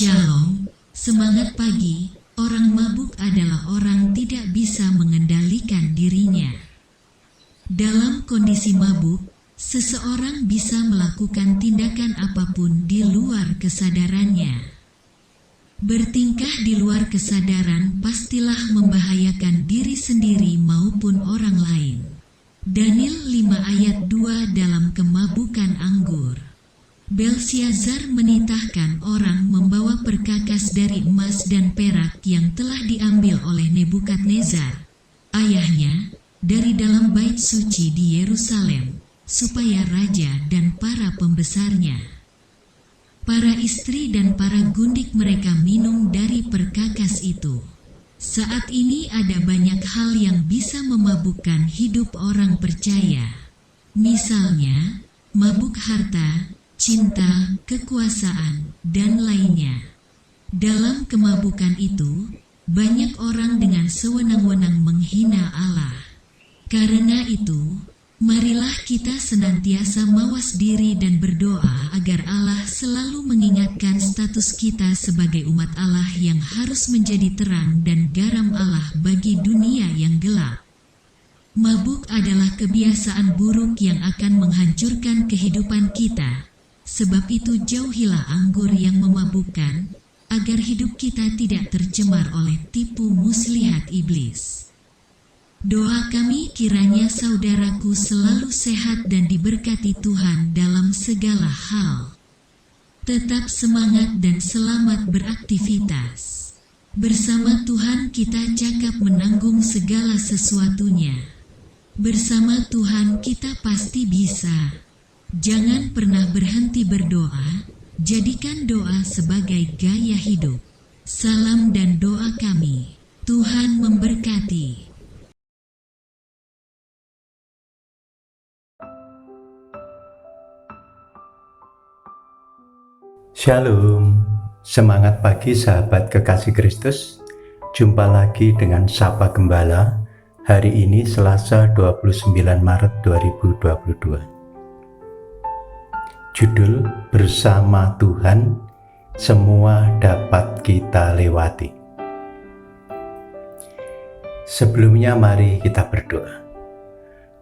Shalom, semangat pagi. Orang mabuk adalah orang tidak bisa mengendalikan dirinya. Dalam kondisi mabuk, seseorang bisa melakukan tindakan apapun di luar kesadarannya. Bertingkah di luar kesadaran pastilah membahayakan diri sendiri maupun orang lain. Daniel 5 ayat 2 dalam kemabukan anggur. Belsyazar menitahkan orang membawa perkakas dari emas dan perak yang telah diambil oleh Nebukadnezar, ayahnya, dari dalam bait suci di Yerusalem, supaya raja dan para pembesarnya, para istri dan para gundik mereka minum dari perkakas itu. Saat ini ada banyak hal yang bisa memabukkan hidup orang percaya. Misalnya, mabuk harta, cinta, kekuasaan, dan lainnya. Dalam kemabukan itu, banyak orang dengan sewenang-wenang menghina Allah. Karena itu, marilah kita senantiasa mawas diri dan berdoa agar Allah selalu mengingatkan status kita sebagai umat Allah yang harus menjadi terang dan garam Allah bagi dunia yang gelap. Mabuk adalah kebiasaan buruk yang akan menghancurkan kehidupan kita. Sebab itu jauhilah anggur yang memabukkan, agar hidup kita tidak tercemar oleh tipu muslihat iblis. Doa kami kiranya saudaraku selalu sehat dan diberkati Tuhan dalam segala hal. Tetap semangat dan selamat beraktivitas. Bersama Tuhan kita cakap menanggung segala sesuatunya. Bersama Tuhan kita pasti bisa. Jangan pernah berhenti berdoa, jadikan doa sebagai gaya hidup. Salam dan doa kami, Tuhan memberkati. Shalom, semangat pagi sahabat kekasih Kristus. Jumpa lagi dengan Sapa Gembala. Hari ini Selasa 29 Maret 2022. Judul Bersama Tuhan, semua dapat kita lewati. Sebelumnya mari kita berdoa.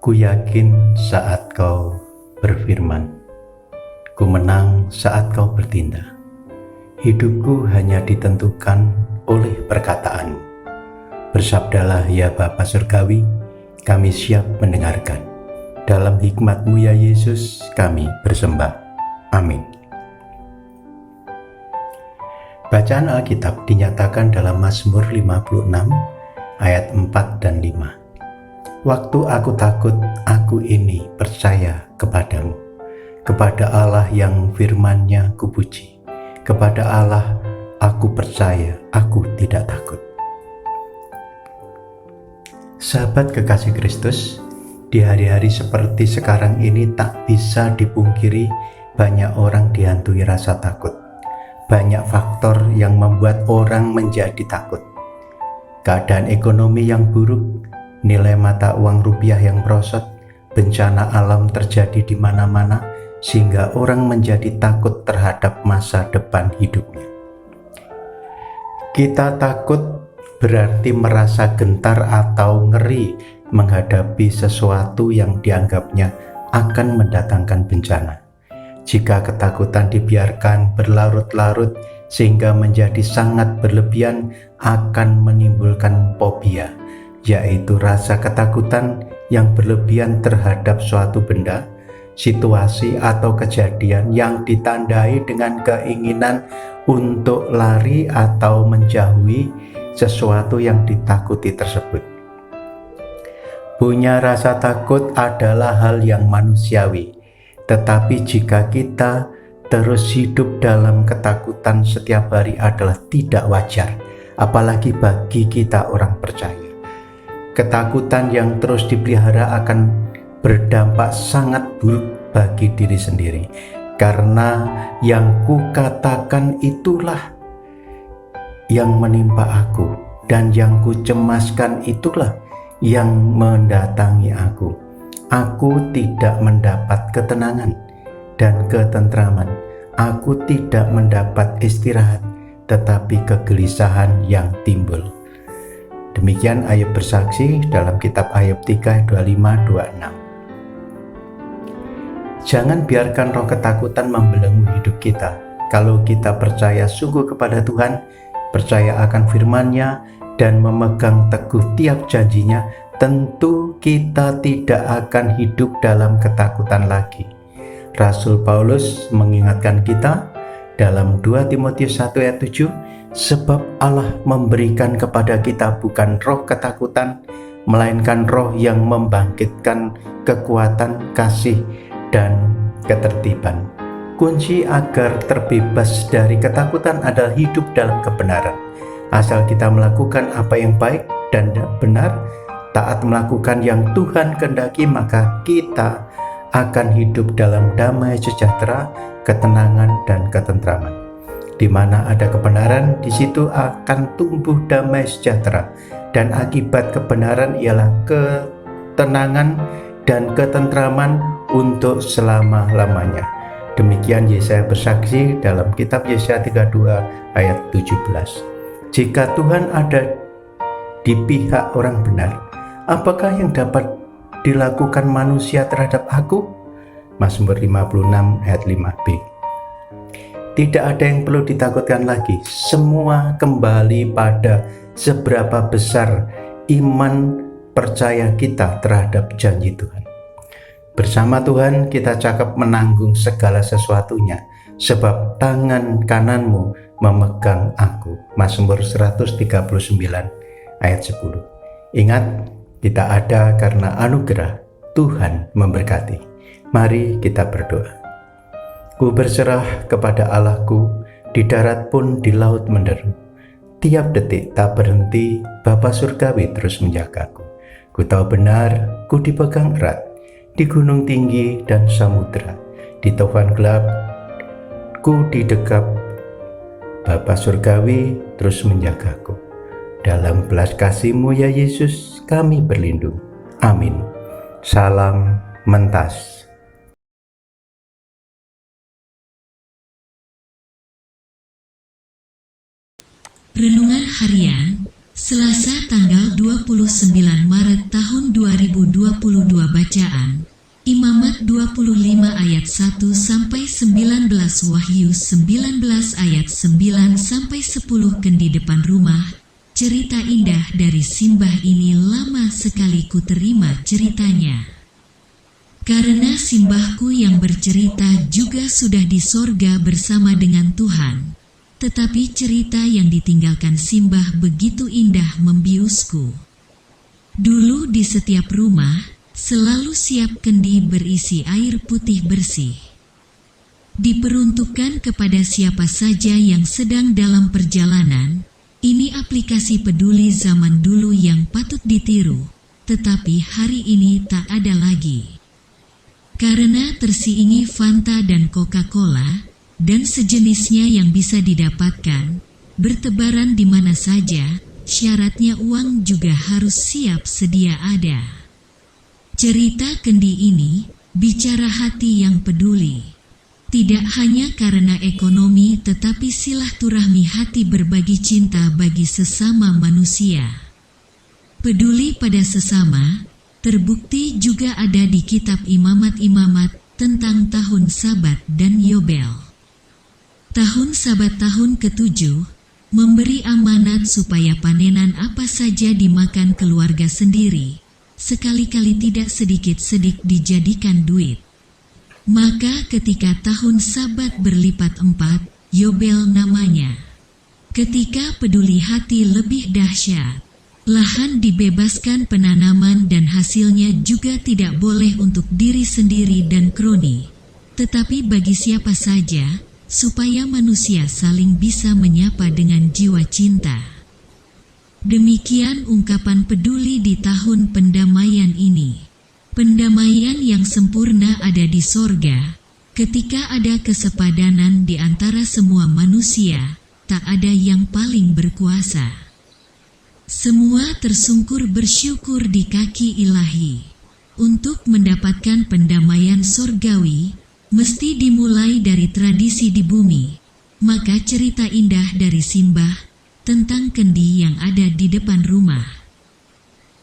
Ku yakin saat kau berfirman, ku menang saat kau bertindak. Hidupku hanya ditentukan oleh perkataanmu. Bersabdalah ya Bapa Surgawi, kami siap mendengarkan. Dalam hikmat-Mu ya Yesus, kami bersembah. Amin. Bacaan Alkitab dinyatakan dalam Mazmur 56 ayat 4 dan 5. Waktu aku takut, aku ini percaya kepadamu. Kepada Allah yang firman-Nya kupuji. Kepada Allah aku percaya, aku tidak takut. Sahabat kekasih Kristus, di hari-hari seperti sekarang ini tak bisa dipungkiri banyak orang dihantui rasa takut. Banyak faktor yang membuat orang menjadi takut. Keadaan ekonomi yang buruk, nilai mata uang rupiah yang merosot, bencana alam terjadi di mana-mana sehingga orang menjadi takut terhadap masa depan hidupnya. Kita takut berarti merasa gentar atau ngeri menghadapi sesuatu yang dianggapnya akan mendatangkan bencana. Jika ketakutan dibiarkan berlarut-larut sehingga menjadi sangat berlebihan, akan menimbulkan fobia, yaitu rasa ketakutan yang berlebihan terhadap suatu benda, situasi atau kejadian yang ditandai dengan keinginan untuk lari atau menjauhi sesuatu yang ditakuti tersebut. Punya rasa takut adalah hal yang manusiawi, tetapi jika kita terus hidup dalam ketakutan setiap hari adalah tidak wajar, apalagi bagi kita orang percaya. Ketakutan yang terus dipelihara akan berdampak sangat buruk bagi diri sendiri, karena yang kukatakan itulah yang menimpa aku, dan yang kucemaskan itulah yang mendatangi aku. Aku tidak mendapat ketenangan dan ketentraman. Aku tidak mendapat istirahat tetapi kegelisahan yang timbul. Demikian Ayub bersaksi dalam kitab Ayub 3, 25-26. Jangan biarkan roh ketakutan membelenggu hidup kita. Kalau kita percaya sungguh kepada Tuhan, percaya akan firman-Nya, dan memegang teguh tiap janjinya, tentu kita tidak akan hidup dalam ketakutan lagi. Rasul Paulus mengingatkan kita dalam 2 Timotius 1 ayat 7, sebab Allah memberikan kepada kita bukan roh ketakutan, melainkan roh yang membangkitkan kekuatan, kasih, dan ketertiban. Kunci agar terbebas dari ketakutan adalah hidup dalam kebenaran. Asal kita melakukan apa yang baik dan benar, taat melakukan yang Tuhan kehendaki, maka kita akan hidup dalam damai sejahtera, ketenangan, dan ketentraman. Di mana ada kebenaran, di situ akan tumbuh damai sejahtera, dan akibat kebenaran ialah ketenangan dan ketentraman untuk selama-lamanya. Demikian Yesaya bersaksi dalam kitab Yesaya 32 ayat 17. Jika Tuhan ada di pihak orang benar, apakah yang dapat dilakukan manusia terhadap aku? Mazmur 56 ayat 5b. Tidak ada yang perlu ditakutkan lagi. Semua kembali pada seberapa besar iman percaya kita terhadap janji Tuhan. Bersama Tuhan kita cakap menanggung segala sesuatunya, sebab tangan kananmu memegang aku. Mazmur 139 ayat 10. Ingat, kita ada karena anugerah. Tuhan memberkati. Mari kita berdoa. Ku berserah kepada Allahku, di darat pun di laut menderu. Tiap detik tak berhenti, Bapa Surgawi terus menjagaku. Ku tahu benar, ku dipegang erat, di gunung tinggi dan samudera, di topan gelap, ku didekap. Bapa Surgawi terus menjagaku. Dalam belas kasih-Mu ya Yesus, kami berlindung. Amin. Salam Mentas. Renungan Harian Selasa tanggal 29 Maret tahun 2022. Bacaan Imamat 25 ayat 1 sampai 19, Wahyu 19 ayat 9 sampai 10. Di depan rumah, cerita indah dari Simbah ini lama sekali ku terima ceritanya. Karena simbahku yang bercerita juga sudah di sorga bersama dengan Tuhan. Tetapi cerita yang ditinggalkan simbah begitu indah membiusku. Dulu di setiap rumah, selalu siap kendi berisi air putih bersih. Diperuntukkan kepada siapa saja yang sedang dalam perjalanan. Ini aplikasi peduli zaman dulu yang patut ditiru, tetapi hari ini tak ada lagi. Karena tersiingi Fanta dan Coca-Cola, dan sejenisnya yang bisa didapatkan, bertebaran di mana saja, syaratnya uang juga harus siap sedia ada. Cerita kendi ini bicara hati yang peduli. Tidak hanya karena ekonomi tetapi silaturahmi hati berbagi cinta bagi sesama manusia. Peduli pada sesama, terbukti juga ada di kitab Imamat-Imamat tentang tahun Sabat dan Yobel. Tahun Sabat tahun ke-7 memberi amanat supaya panenan apa saja dimakan keluarga sendiri, sekali-kali tidak sedikit-sedikit dijadikan duit. Maka ketika tahun Sabat berlipat 4, Yobel namanya. Ketika peduli hati lebih dahsyat, lahan dibebaskan penanaman dan hasilnya juga tidak boleh untuk diri sendiri dan kroni, tetapi bagi siapa saja, supaya manusia saling bisa menyapa dengan jiwa cinta. Demikian ungkapan peduli di tahun pendamaian ini. Pendamaian yang sempurna ada di sorga, ketika ada kesepadanan di antara semua manusia, tak ada yang paling berkuasa. Semua tersungkur bersyukur di kaki ilahi. Untuk mendapatkan pendamaian sorgawi, mesti dimulai dari tradisi di bumi, Maka cerita indah dari Simbah tentang kendi yang ada di depan rumah.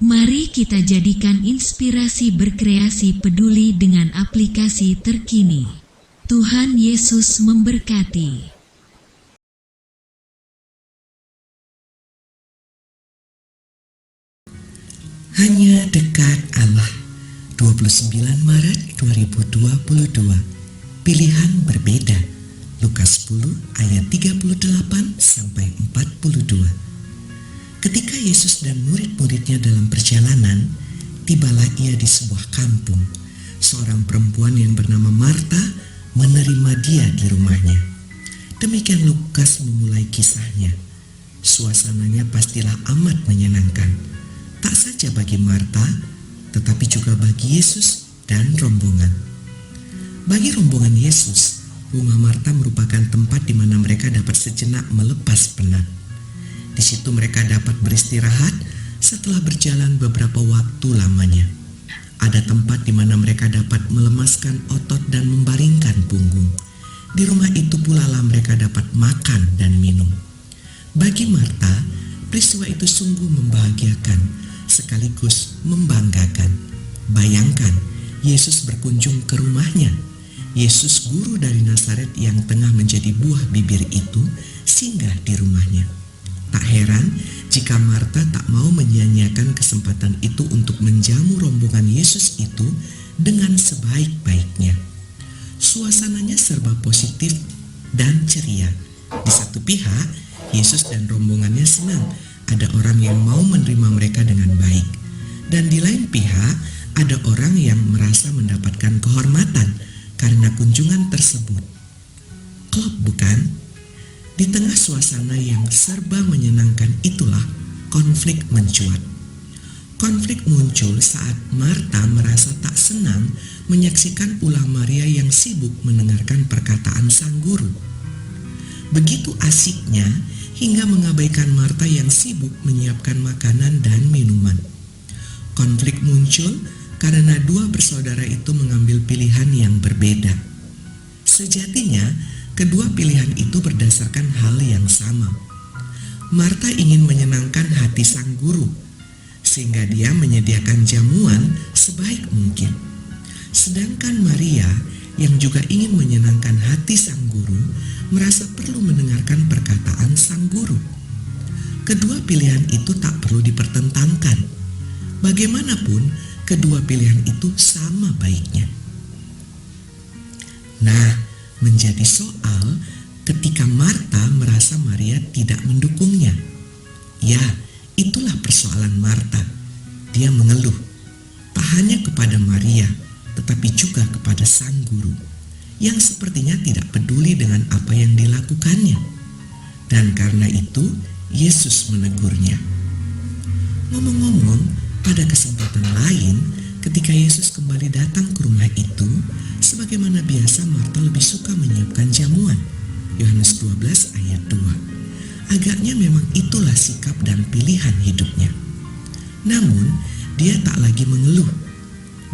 Mari kita jadikan inspirasi berkreasi peduli dengan aplikasi terkini. Tuhan Yesus memberkati. Hanya dekat Allah. 29 Maret 2022. Pilihan berbeda. Lukas 10 ayat 38 sampai 42. Ketika Yesus dan murid-muridnya dalam perjalanan, tibalah ia di sebuah kampung. Seorang perempuan yang bernama Marta menerima dia di rumahnya. Demikian Lukas memulai kisahnya. Suasananya pastilah amat menyenangkan. Tak saja bagi Marta, tetapi juga bagi Yesus dan rombongan. Bagi rombongan Yesus, rumah Marta merupakan tempat di mana mereka dapat sejenak melepas penat. Di situ mereka dapat beristirahat setelah berjalan beberapa waktu lamanya. Ada tempat di mana mereka dapat melemaskan otot dan membaringkan punggung. Di rumah itu pula lah mereka dapat makan dan minum. Bagi Marta, peristiwa itu sungguh membahagiakan, sekaligus membanggakan. Bayangkan, Yesus berkunjung ke rumahnya. Yesus, guru dari Nazaret yang tengah menjadi buah bibir itu, singgah di rumahnya. Tak heran jika Marta tak mau menyia-nyiakan kesempatan itu untuk menjamu rombongan Yesus itu dengan sebaik-baiknya. Suasananya serba positif dan ceria. Di satu pihak, Yesus dan rombongannya senang ada orang yang mau menerima mereka dengan baik. Dan di lain pihak, ada orang yang merasa mendapatkan kehormatan karena kunjungan tersebut. Klop bukan? Di tengah suasana yang serba menyenangkan itulah konflik mencuat. Konflik muncul saat Marta merasa tak senang menyaksikan ulah Maria yang sibuk mendengarkan perkataan sang guru. Begitu asiknya hingga mengabaikan Marta yang sibuk menyiapkan makanan dan minuman. Konflik muncul karena dua bersaudara itu mengambil pilihan yang berbeda. Sejatinya, kedua pilihan itu berdasarkan hal yang sama. Marta ingin menyenangkan hati sang guru, sehingga dia menyediakan jamuan sebaik mungkin. Sedangkan Maria, yang juga ingin menyenangkan hati sang guru, merasa perlu mendengarkan perkataan sang guru. Kedua pilihan itu tak perlu dipertentangkan. Bagaimanapun, kedua pilihan itu sama baiknya. Nah, menjadi soal ketika Marta merasa Maria tidak mendukungnya. Ya, itulah persoalan Marta. Dia mengeluh, tak hanya kepada Maria, tetapi juga kepada sang guru, yang sepertinya tidak peduli dengan apa yang dilakukannya. Dan karena itu, Yesus menegurnya. Ngomong-ngomong, pada kesempatan lain, ketika Yesus kembali datang ke rumah itu, sebagaimana biasa Marta lebih suka menyiapkan jamuan. Yohanes 12 ayat 2. Agaknya memang itulah sikap dan pilihan hidupnya. Namun, dia tak lagi mengeluh.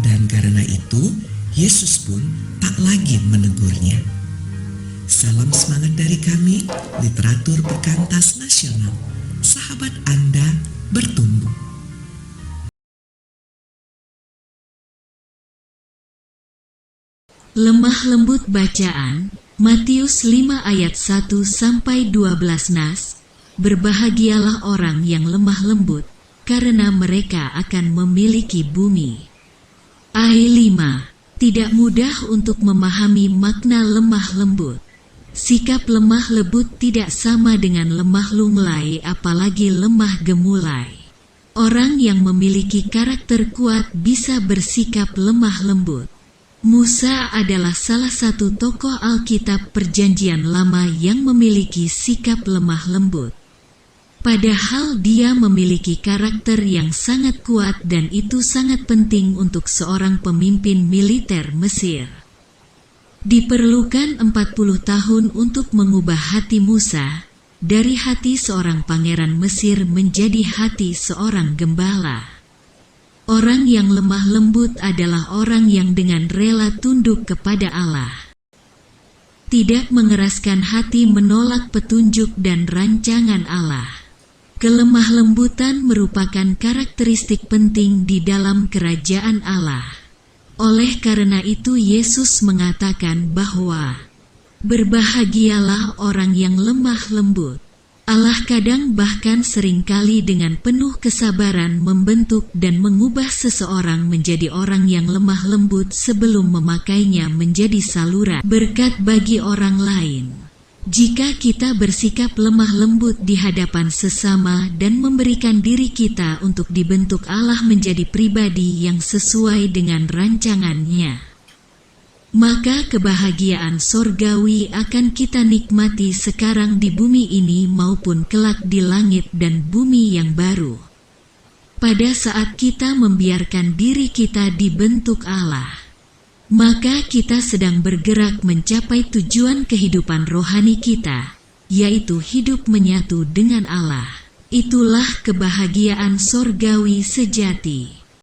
Dan karena itu, Yesus pun tak lagi menegurnya. Salam semangat dari kami, Literatur Perkantas Nasional. Sahabat Anda bertumbuh. Lemah lembut bacaan, Matius 5 ayat 1 sampai 12 nas. Berbahagialah orang yang lemah lembut, karena mereka akan memiliki bumi. Ayat 5. Tidak mudah untuk memahami makna lemah lembut. Sikap lemah lembut tidak sama dengan lemah lunglai, apalagi lemah gemulai. Orang yang memiliki karakter kuat bisa bersikap lemah lembut. Musa adalah salah satu tokoh Alkitab Perjanjian Lama yang memiliki sikap lemah lembut. Padahal dia memiliki karakter yang sangat kuat dan itu sangat penting untuk seorang pemimpin militer Mesir. Diperlukan 40 tahun untuk mengubah hati Musa, dari hati seorang pangeran Mesir menjadi hati seorang gembala. Orang yang lemah lembut adalah orang yang dengan rela tunduk kepada Allah. tidak mengeraskan hati menolak petunjuk dan rancangan Allah. Kelemah lembutan merupakan karakteristik penting di dalam kerajaan Allah. Oleh karena itu Yesus mengatakan bahwa berbahagialah orang yang lemah lembut. Allah kadang bahkan seringkali dengan penuh kesabaran membentuk dan mengubah seseorang menjadi orang yang lemah lembut sebelum memakainya menjadi saluran berkat bagi orang lain. Jika kita bersikap lemah lembut di hadapan sesama dan memberikan diri kita untuk dibentuk Allah menjadi pribadi yang sesuai dengan rancangannya, maka kebahagiaan sorgawi akan kita nikmati sekarang di bumi ini maupun kelak di langit dan bumi yang baru. Pada saat kita membiarkan diri kita dibentuk Allah, maka kita sedang bergerak mencapai tujuan kehidupan rohani kita, yaitu hidup menyatu dengan Allah. Itulah kebahagiaan sorgawi sejati.